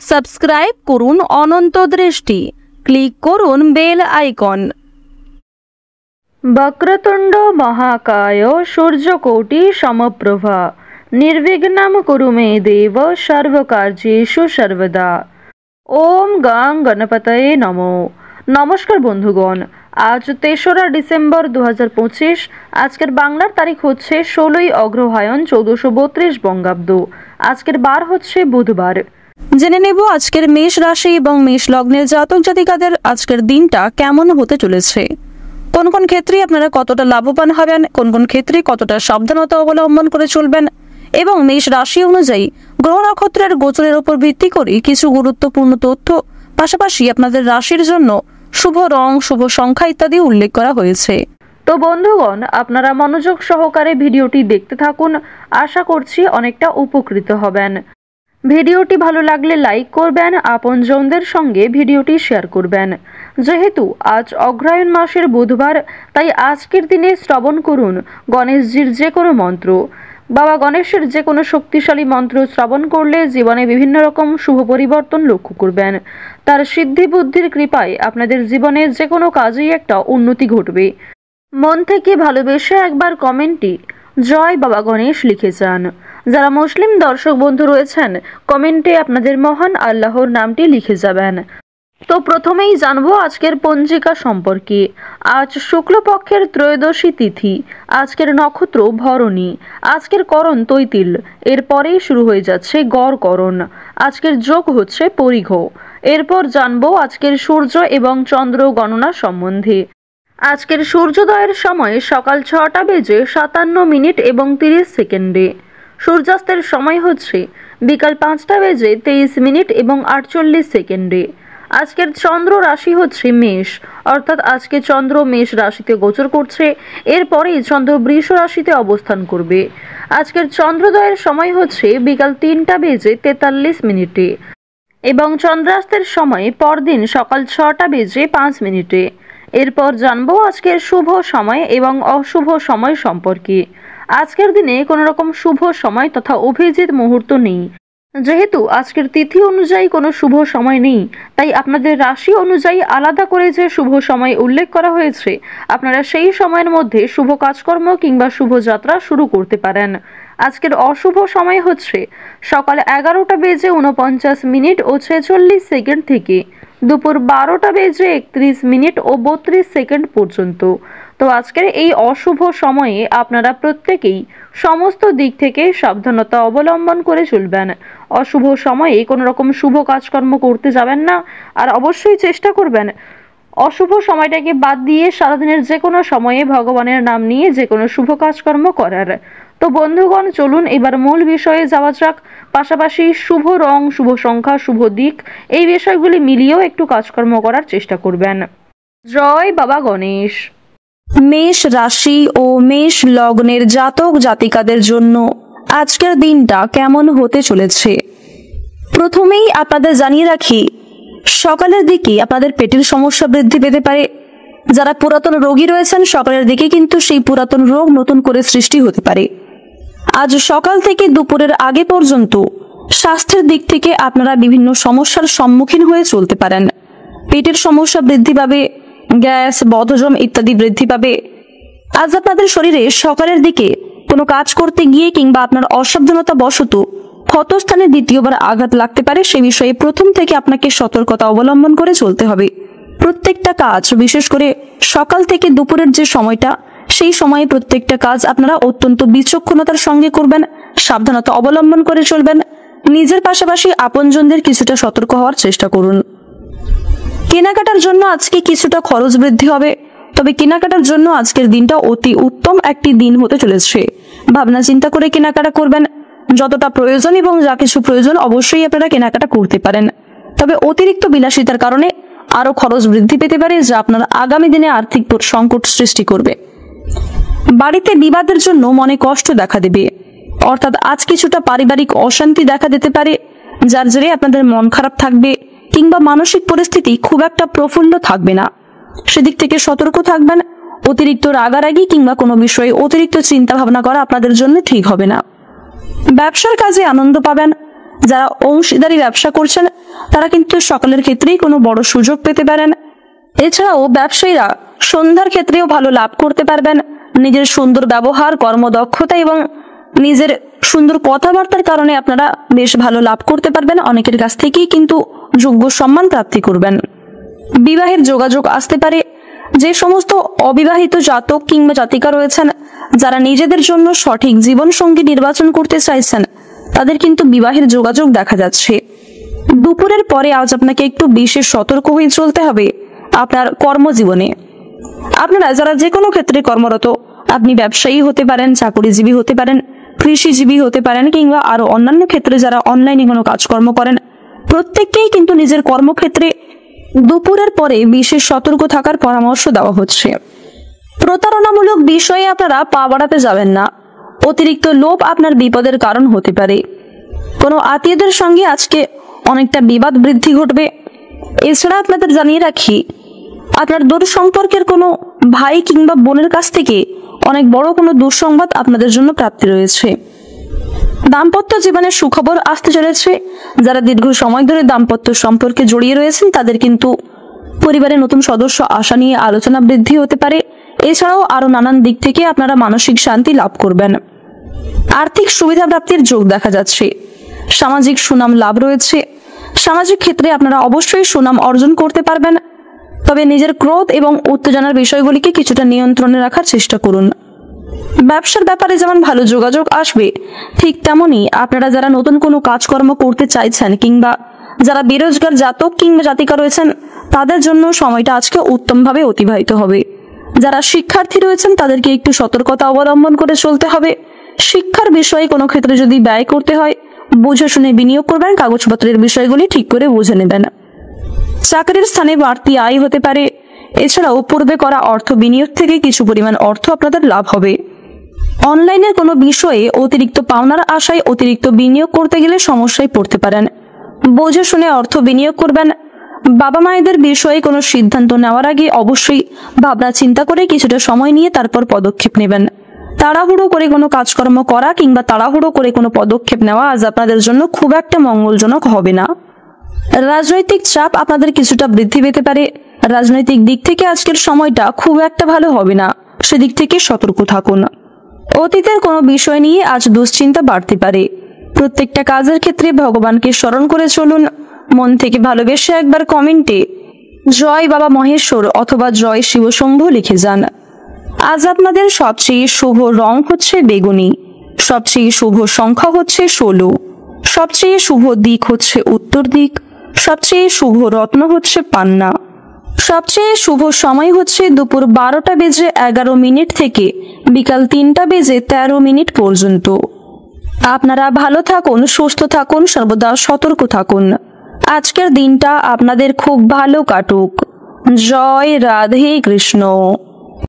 Subscribe করুন অনন্ত দৃষ্টি, click করুন বেল আইকন। বক্রতুণ্ড মহাকায় সূর্যকোটি সমপ্রভা নির্বিঘ্নম কুরু মে দেব সর্বকার্যেষু সর্বদা। ওম গাং গণপতয়ে নমো। নমস্কার বন্ধুগণ, আজ ৩রা ডিসেম্বর ২০২৫। আজকের বাংলার তারিখ হচ্ছে ১৬ই অগ্রহায়ণ ১৪৩২ বঙ্গাব্দ। আজকের বার হচ্ছে বুধবার। জেনে নেব আজকের মেষ রাশি এবং মেষ লগ্নের জাতক জাতিকাদের আজকের দিনটা কেমন হতে চলেছে। কোন কোন ক্ষেত্রে আপনারা কতটা লাভবান হবেন, কোন কোন ক্ষেত্রে কতটা সাবধানতা অবলম্বন করে চলবেন এবং মেষ রাশি অনুযায়ী গ্রহ নক্ষত্রের গোচরের উপর ভিত্তি করে কিছু গুরুত্বপূর্ণ তথ্য, পাশাপাশি আপনাদের রাশির জন্য শুভ রং, শুভ সংখ্যা ইত্যাদি উল্লেখ করা হয়েছে। তো বন্ধুগণ, আপনারা মনোযোগ সহকারে ভিডিওটি দেখতে থাকুন। আশা করছি অনেকটা উপকৃত হবেন। ভিডিওটি ভালো লাগলে লাইক করবেন, আপনজনদের সঙ্গে ভিডিওটি শেয়ার করবেন। যেহেতু আজ অগ্রহায়ণ মাসের বুধবার, তাই আজকের দিনে শ্রবণ করুন গণেশজির যে কোনো মন্ত্র। বাবা গণেশের যে কোনো শক্তিশালী মন্ত্র শ্রবণ করলে জীবনে বিভিন্ন রকম শুভ পরিবর্তন লক্ষ্য করবেন। তার সিদ্ধি বুদ্ধির কৃপায় আপনাদের জীবনে যে কোনো কাজেই একটা উন্নতি ঘটবে। মন থেকে ভালোবেসে একবার কমেন্টে জয় বাবা গণেশ লিখে যান। যারা মুসলিম দর্শক বন্ধু রয়েছেন, কমেন্টে আপনাদের মহান আল্লাহর নামটি লিখে যাবেন। তো প্রথমেই জানবো আজকের পঞ্জিকা সম্পর্কে। আজ শুক্লপক্ষের ত্রয়োদশী তিথি, আজকের নক্ষত্র ভরণী, আজকের করণ তৈতিল, এরপরেই শুরু হয়ে যাচ্ছে গড় করণ। আজকের যোগ হচ্ছে পরিঘ। এরপর জানবো আজকের সূর্য এবং চন্দ্র গণনা সম্বন্ধে। আজকের সূর্যোদয়ের সময় সকাল ৬টা বেজে ৫৭ মিনিট এবং ৩০ সেকেন্ডে। সূর্যাস্তের সময় হচ্ছে বিকাল ৫টা বেজে ২৩ মিনিট এবং ৪৮ সেকেন্ডে। আজকের চন্দ্র রাশি হচ্ছে মেষ, অর্থাৎ আজকে চন্দ্র মেষ রাশিতে গোচর করছে। এরপরেই চন্দ্র বৃষ রাশিতে অবস্থান করবে। আজকের চন্দ্রোদয়ের সময় হচ্ছে বিকাল ৩টা বেজে ৪৩ মিনিটে এবং চন্দ্রাস্তের সময় পরদিন সকাল ৬টা বেজে ৫ মিনিটে। এরপর জানবো আজকের শুভ সময় এবং অশুভ সময় সম্পর্কে। আজকের দিনে কোনো রকম শুভ সময় তথা অভিজিৎ মুহূর্ত নেই। যেহেতু আজকের তিথি অনুযায়ী কোনো শুভ সময় নেই, তাই আপনাদের রাশি অনুযায়ী আলাদা করে যে শুভ সময় উল্লেখ করা হয়েছে, আপনারা সেই সময়ের মধ্যে শুভ কাজকর্ম কিংবা শুভ যাত্রা শুরু করতে পারেন। আজকের অশুভ সময় হচ্ছে সকাল ১১টা বেজে ৪৯ মিনিট ও ৪৬ সেকেন্ড থেকে দুপুর ১২টা বেজে ৩১ মিনিট ও ৩২ সেকেন্ড পর্যন্ত। তো আজকের এই অশুভ সময়ে আপনারা প্রত্যেকেই সমস্ত দিক থেকে সাবধানতা অবলম্বন করে চলবেন। অশুভ সময়ে কোনো রকম শুভ কাজকর্ম করতে যাবেন না, আর অবশ্যই চেষ্টা করবেন অশুভ সময়টাকে বাদ দিয়ে সারাদিনের যে কোনো সময়ে ভগবানের নাম নিয়ে যে কোনো শুভ কাজকর্ম করার। তো বন্ধুগণ, চলুন এবার মূল বিষয়ে যাওয়া যাক। পাশাপাশি শুভ রং, শুভ সংখ্যা, শুভ দিক, এই বিষয়গুলি মিলিয়েও একটু কাজকর্ম করার চেষ্টা করবেন। জয় বাবা গণেশ। মেষ রাশি ও মেষ লগ্নের জাতক জাতিকাদের জন্য আজকের দিনটা কেমন হতে চলেছে। প্রথমেই আপনাদের জানিয়ে রাখি, সকালের দিকে আপনাদের পেটের সমস্যা বৃদ্ধি পেতে পারে। যারা পুরাতন রোগী রয়েছেন, সকালের দিকে কিন্তু সেই পুরাতন রোগ নতুন করে সৃষ্টি হতে পারে। আজ সকাল থেকে দুপুরের আগে পর্যন্ত স্বাস্থ্যের দিক থেকে আপনারা বিভিন্ন সমস্যার সম্মুখীন হয়ে চলতে পারেন। পেটের সমস্যা বৃদ্ধি পাবে, গ্যাস, বদহজম ইত্যাদি বৃদ্ধি পাবে। আজ আপনাদের শরীরে সকালের দিকে কোনো কাজ করতে গিয়ে কিংবা আপনার অসাবধানতা বশত ক্ষতস্থানে দ্বিতীয়বার আঘাত লাগতে পারে। সে বিষয়ে প্রথম থেকে আপনাকে সতর্কতা অবলম্বন করে চলতে হবে। প্রত্যেকটা কাজ, বিশেষ করে সকাল থেকে দুপুরের যে সময়টা, সেই সময়ে প্রত্যেকটা কাজ আপনারা অত্যন্ত বিচক্ষণতার সঙ্গে করবেন, সাবধানতা অবলম্বন করে চলবেন। নিজের পাশাপাশি আপনজনদের কিছুটা সতর্ক হওয়ার চেষ্টা করুন। কেনাকাটার জন্য আজকে কিছুটা খরচ বৃদ্ধি হবে, তবে কেনাকাটার জন্য আজকের দিনটা অতি উত্তম একটি দিন হতে চলেছে। ভাবনা চিন্তা করে কেনাকাটা করবেন। যতটা প্রয়োজন এবং যা কিছু প্রয়োজন অবশ্যই আপনারা কেনাকাটা করতে পারেন, তবে অতিরিক্ত বিলাসিতার কারণে আরো খরচ বৃদ্ধি পেতে পারে, যা আপনার আগামী দিনে আর্থিক সংকট সৃষ্টি করবে। বাড়িতে বিবাদের জন্য মনে কষ্ট দেখা দেবে, অর্থাৎ আজ কিছুটা পারিবারিক অশান্তি দেখা দিতে পারে, যার জেরে আপনাদের মন খারাপ থাকবে কিংবা মানসিক পরিস্থিতি খুব একটা প্রফুল্ল থাকবে না। সেদিক থেকে সতর্ক থাকবেন। অতিরিক্ত রাগারাগি কিংবা কোনো বিষয়ে অতিরিক্ত চিন্তা ভাবনা করা আপনাদের জন্য ঠিক হবে না। ব্যবসার কাজে আনন্দ পাবেন। যারা অংশীদারি ব্যবসা করছেন তারা কিন্তু সকালের ক্ষেত্রেই কোনো বড় সুযোগ পেতে পারেন। এছাড়াও ব্যবসায়ীরা সন্ধ্যার ক্ষেত্রেও ভালো লাভ করতে পারবেন। নিজের সুন্দর ব্যবহার, কর্মদক্ষতা এবং নিজের সুন্দর কথাবার্তার কারণে আপনারা বেশ ভালো লাভ করতে পারবেন। অনেকের কাছ থেকেই কিন্তু যোগ্য সম্মান প্রাপ্তি করবেন। বিবাহের যোগাযোগ আসতে পারে। যে সমস্ত অবিবাহিত জাতক কিংবা জাতিকা রয়েছেন যারা নিজেদের জন্য সঠিক জীবনসঙ্গী নির্বাচন করতে চাইছেন তাদের কিন্তু বিবাহের যোগাযোগ দেখা যাচ্ছে। দুপুরের পরে আজ আপনাকে একটু বিশেষ সতর্ক হয়ে চলতে হবে আপনার কর্মজীবনে। আপনারা যারা যে কোনো ক্ষেত্রে কর্মরত, আপনি ব্যবসায়ী হতে পারেন, চাকরিজীবী হতে পারেন, কৃষিজীবী হতে পারেন কিংবা আরো অন্যান্য ক্ষেত্রে যারা অনলাইনে কোনো কাজকর্ম করেন, প্রত্যেককেই কিন্তু নিজের কর্মক্ষেত্রে দুপুরের পরে বিশেষ সতর্ক থাকার পরামর্শ দেওয়া হচ্ছে। প্রতারণামূলক বিষয়ে আপনারা পা বাড়াতে যাবেন না। অতিরিক্ত লোভ আপনার বিপদের কারণ হতে পারে। কোনো আত্মীয়দের সঙ্গে আজকে অনেকটা বিবাদ বৃদ্ধি ঘটবে। এছাড়া আপনাদের জানিয়ে রাখি, আপনার দূর সম্পর্কের কোনো ভাই কিংবা বোনের কাছ থেকে অনেক বড় কোনো দুঃসংবাদ আপনাদের জন্য প্রাপ্তি রয়েছে। দাম্পত্য জীবনে সুখবর আসতে চলেছে। যারা দীর্ঘ সময় ধরে দাম্পত্য সম্পর্কে জড়িয়ে রয়েছেন তাদের কিন্তু পরিবারে নতুন সদস্য আসা নিয়ে আলোচনা বৃদ্ধি হতে পারে। এছাড়াও আরো নানান দিক থেকে আপনারা মানসিক শান্তি লাভ করবেন। আর্থিক সুবিধা প্রাপ্তির যোগ দেখা যাচ্ছে। সামাজিক সুনাম লাভ রয়েছে। সামাজিক ক্ষেত্রে আপনারা অবশ্যই সুনাম অর্জন করতে পারবেন। তবে নিজের ক্রোধ এবং উত্তেজনার বিষয়গুলিকে কিছুটা নিয়ন্ত্রণে রাখার চেষ্টা করুন। ব্যবসার ব্যাপারে যেমন ভালো যোগাযোগ আসবে, ঠিক তেমনই আপনারা যারা নতুন কোনো কাজকর্ম করতে চাইছেন কিংবা যারা বেরোজগার জাতক কিংবা জাতিকা রয়েছেন তাদের জন্য সময়টা আজকে উত্তমভাবে অতিবাহিত হবে। যারা শিক্ষার্থী রয়েছেন তাদেরকে একটু সতর্কতা অবলম্বন করে চলতে হবে। শিক্ষার বিষয়ে কোনো ক্ষেত্রে যদি ব্যয় করতে হয় বুঝে শুনে বিনিয়োগ করবেন। কাগজপত্রের বিষয়গুলি ঠিক করে বুঝে নেবেন। চাকরির স্থানে বাড়তি আয় হতে পারে। এছাড়াও পূর্বে করা অর্থ বিনিয়োগ থেকে কিছু পরিমাণ অর্থ আপনাদের লাভ হবে। অনলাইনের কোনো বিষয়ে অতিরিক্ত পাওনার আশায় অতিরিক্ত বিনিয়োগ করতে গেলে সমস্যায় পড়তে পারেন। বুঝে শুনে অর্থ বিনিয়োগ করবেন। বাবা মায়েদের বিষয়ে কোনো সিদ্ধান্ত নেওয়ার আগে অবশ্যই ভাবনা চিন্তা করে কিছুটা সময় নিয়ে তারপর পদক্ষেপ নেবেন। তাড়াহুড়ো করে কোনো কাজকর্ম করা কিংবা তাড়াহুড়ো করে কোনো পদক্ষেপ নেওয়া আজ আপনাদের জন্য খুব একটা মঙ্গলজনক হবে না। রাজনৈতিক চাপ আপনাদের কিছুটা বৃদ্ধি পেতে পারে। রাজনৈতিক দিক থেকে আজকের সময়টা খুব একটা ভালো হবে না, সেদিক থেকে সতর্ক থাকুন। অতীতের কোনো বিষয় নিয়ে আজ দুশ্চিন্তা বাড়তে পারে। প্রত্যেকটা কাজের ক্ষেত্রে ভগবানকে স্মরণ করে চলুন। মন থেকে ভালোবেসে একবার কমেন্টে জয় বাবা মহেশ্বর অথবা জয় শিবশম্ভু লিখে যান। আজ আপনাদের সবচেয়ে শুভ রং হচ্ছে বেগুনি। সবচেয়ে শুভ সংখ্যা হচ্ছে 16। সবচেয়ে শুভ দিক হচ্ছে উত্তর দিক। সবচেয়ে শুভ রত্ন হচ্ছে পান্না। সবচেয়ে শুভ সময় হচ্ছে দুপুর 12:11 থেকে বিকাল 3:13 পর্যন্ত। আপনারা ভালো থাকুন, সুস্থ থাকুন, সর্বদা সতর্ক থাকুন। আজকের দিনটা আপনাদের খুব ভালো কাটুক। জয় রাধে কৃষ্ণ।